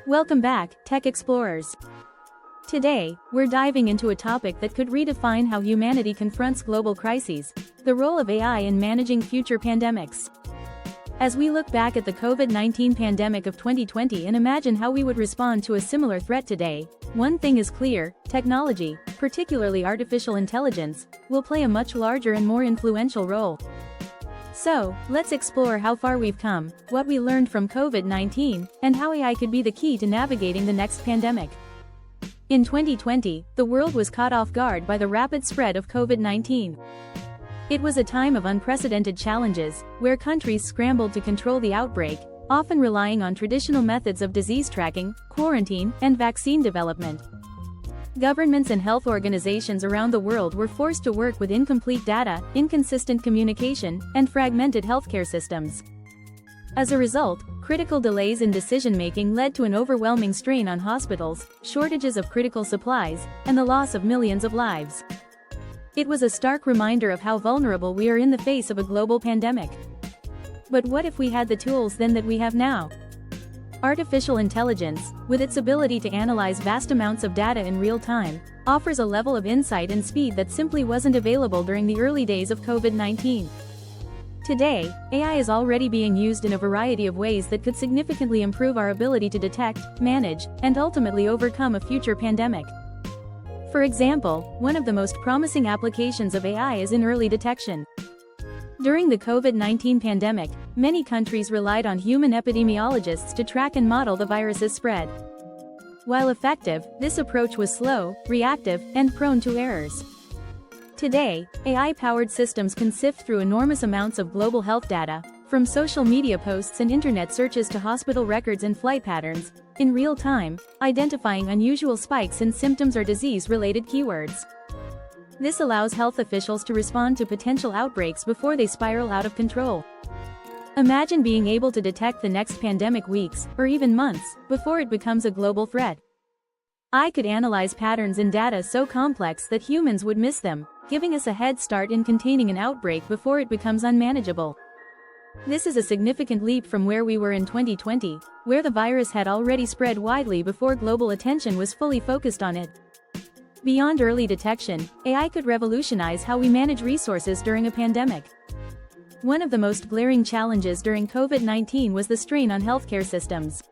Welcome back, Tech Explorers. Today, we're diving into a topic that could redefine how humanity confronts global crises: the role of AI in managing future pandemics. As we look back at the COVID-19 pandemic of 2020 and imagine how we would respond to a similar threat today, one thing is clear: technology, particularly artificial intelligence, will play a much larger and more influential role. So, let's explore how far we've come, what we learned from COVID-19, and how AI could be the key to navigating the next pandemic. In 2020, the world was caught off guard by the rapid spread of COVID-19. It was a time of unprecedented challenges, where countries scrambled to control the outbreak, often relying on traditional methods of disease tracking, quarantine, and vaccine development. Governments and health organizations around the world were forced to work with incomplete data, inconsistent communication, and fragmented healthcare systems. As a result, critical delays in decision-making led to an overwhelming strain on hospitals, shortages of critical supplies, and the loss of millions of lives. It was a stark reminder of how vulnerable we are in the face of a global pandemic. But what if we had the tools then that we have now? Artificial intelligence, with its ability to analyze vast amounts of data in real time, offers a level of insight and speed that simply wasn't available during the early days of COVID-19. Today, AI is already being used in a variety of ways that could significantly improve our ability to detect, manage, and ultimately overcome a future pandemic. For example, one of the most promising applications of AI is in early detection. During the COVID-19 pandemic, many countries relied on human epidemiologists to track and model the virus's spread. While effective, this approach was slow, reactive, and prone to errors. Today, AI-powered systems can sift through enormous amounts of global health data, from social media posts and internet searches to hospital records and flight patterns, in real time, identifying unusual spikes in symptoms or disease-related keywords. This allows health officials to respond to potential outbreaks before they spiral out of control. Imagine being able to detect the next pandemic weeks, or even months, before it becomes a global threat. AI could analyze patterns in data so complex that humans would miss them, giving us a head start in containing an outbreak before it becomes unmanageable. This is a significant leap from where we were in 2020, where the virus had already spread widely before global attention was fully focused on it. Beyond early detection, AI could revolutionize how we manage resources during a pandemic. One of the most glaring challenges during COVID-19 was the strain on healthcare systems.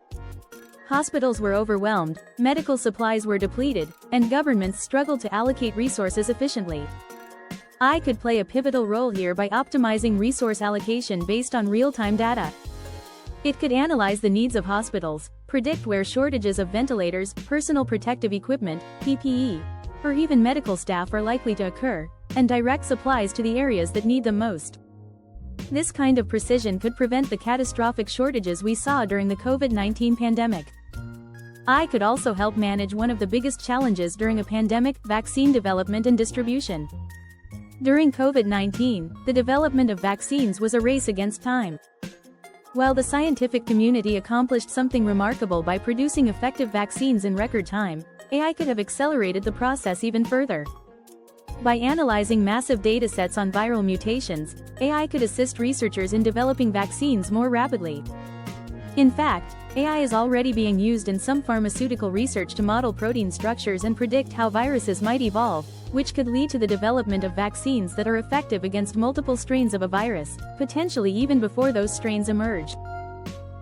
Hospitals were overwhelmed, medical supplies were depleted, and governments struggled to allocate resources efficiently. AI could play a pivotal role here by optimizing resource allocation based on real-time data. It could analyze the needs of hospitals, predict where shortages of ventilators, personal protective equipment, PPE, or even medical staff are likely to occur, and direct supplies to the areas that need them most. This kind of precision could prevent the catastrophic shortages we saw during the COVID-19 pandemic. AI could also help manage one of the biggest challenges during a pandemic: vaccine development and distribution. During COVID-19, the development of vaccines was a race against time. While the scientific community accomplished something remarkable by producing effective vaccines in record time, AI could have accelerated the process even further. By analyzing massive datasets on viral mutations, AI could assist researchers in developing vaccines more rapidly. In fact, AI is already being used in some pharmaceutical research to model protein structures and predict how viruses might evolve, which could lead to the development of vaccines that are effective against multiple strains of a virus, potentially even before those strains emerge.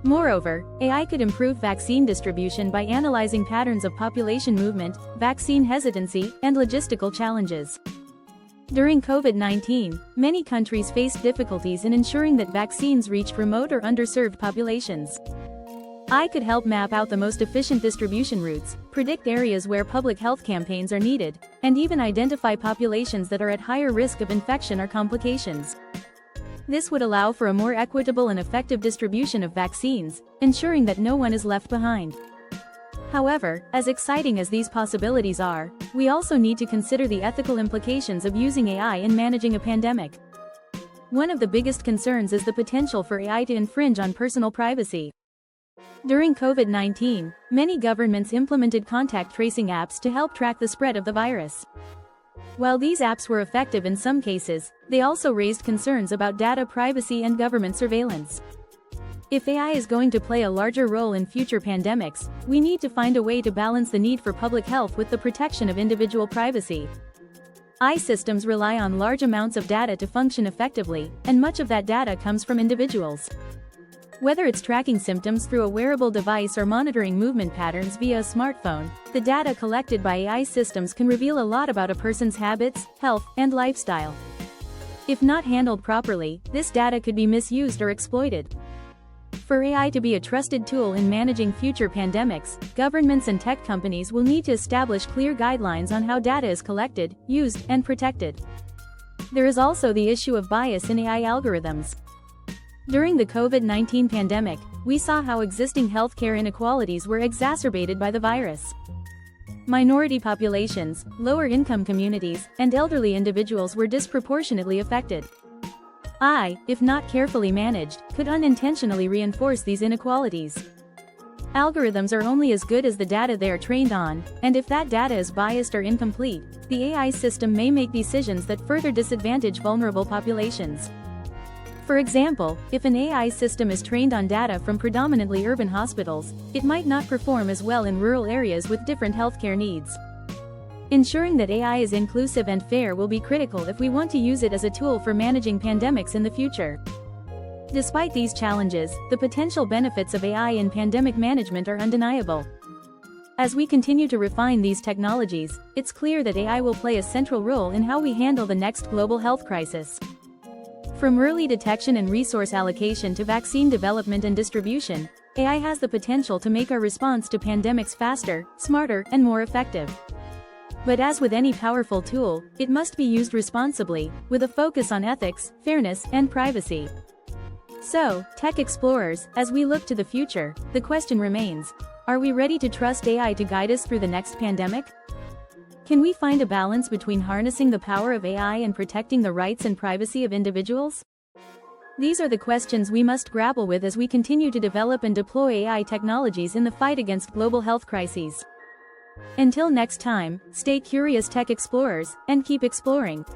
Moreover, AI could improve vaccine distribution by analyzing patterns of population movement, vaccine hesitancy, and logistical challenges. During COVID-19, many countries faced difficulties in ensuring that vaccines reached remote or underserved populations. AI could help map out the most efficient distribution routes, predict areas where public health campaigns are needed, and even identify populations that are at higher risk of infection or complications. This would allow for a more equitable and effective distribution of vaccines, ensuring that no one is left behind. However, as exciting as these possibilities are, we also need to consider the ethical implications of using AI in managing a pandemic. One of the biggest concerns is the potential for AI to infringe on personal privacy. During COVID-19, many governments implemented contact tracing apps to help track the spread of the virus. While these apps were effective in some cases, they also raised concerns about data privacy and government surveillance. If AI is going to play a larger role in future pandemics, we need to find a way to balance the need for public health with the protection of individual privacy. AI systems rely on large amounts of data to function effectively, and much of that data comes from individuals. Whether it's tracking symptoms through a wearable device or monitoring movement patterns via a smartphone, the data collected by AI systems can reveal a lot about a person's habits, health, and lifestyle. If not handled properly, this data could be misused or exploited. For AI to be a trusted tool in managing future pandemics, governments and tech companies will need to establish clear guidelines on how data is collected, used, and protected. There is also the issue of bias in AI algorithms. During the COVID-19 pandemic, we saw how existing healthcare inequalities were exacerbated by the virus. Minority populations, lower-income communities, and elderly individuals were disproportionately affected. AI, if not carefully managed, could unintentionally reinforce these inequalities. Algorithms are only as good as the data they are trained on, and if that data is biased or incomplete, the AI system may make decisions that further disadvantage vulnerable populations. For example, if an AI system is trained on data from predominantly urban hospitals, it might not perform as well in rural areas with different healthcare needs. Ensuring that AI is inclusive and fair will be critical if we want to use it as a tool for managing pandemics in the future. Despite these challenges, the potential benefits of AI in pandemic management are undeniable. As we continue to refine these technologies, it's clear that AI will play a central role in how we handle the next global health crisis. From early detection and resource allocation to vaccine development and distribution, AI has the potential to make our response to pandemics faster, smarter, and more effective. But as with any powerful tool, it must be used responsibly, with a focus on ethics, fairness, and privacy. So, tech explorers, as we look to the future, the question remains: are we ready to trust AI to guide us through the next pandemic? Can we find a balance between harnessing the power of AI and protecting the rights and privacy of individuals? These are the questions we must grapple with as we continue to develop and deploy AI technologies in the fight against global health crises. Until next time, stay curious, tech explorers, and keep exploring.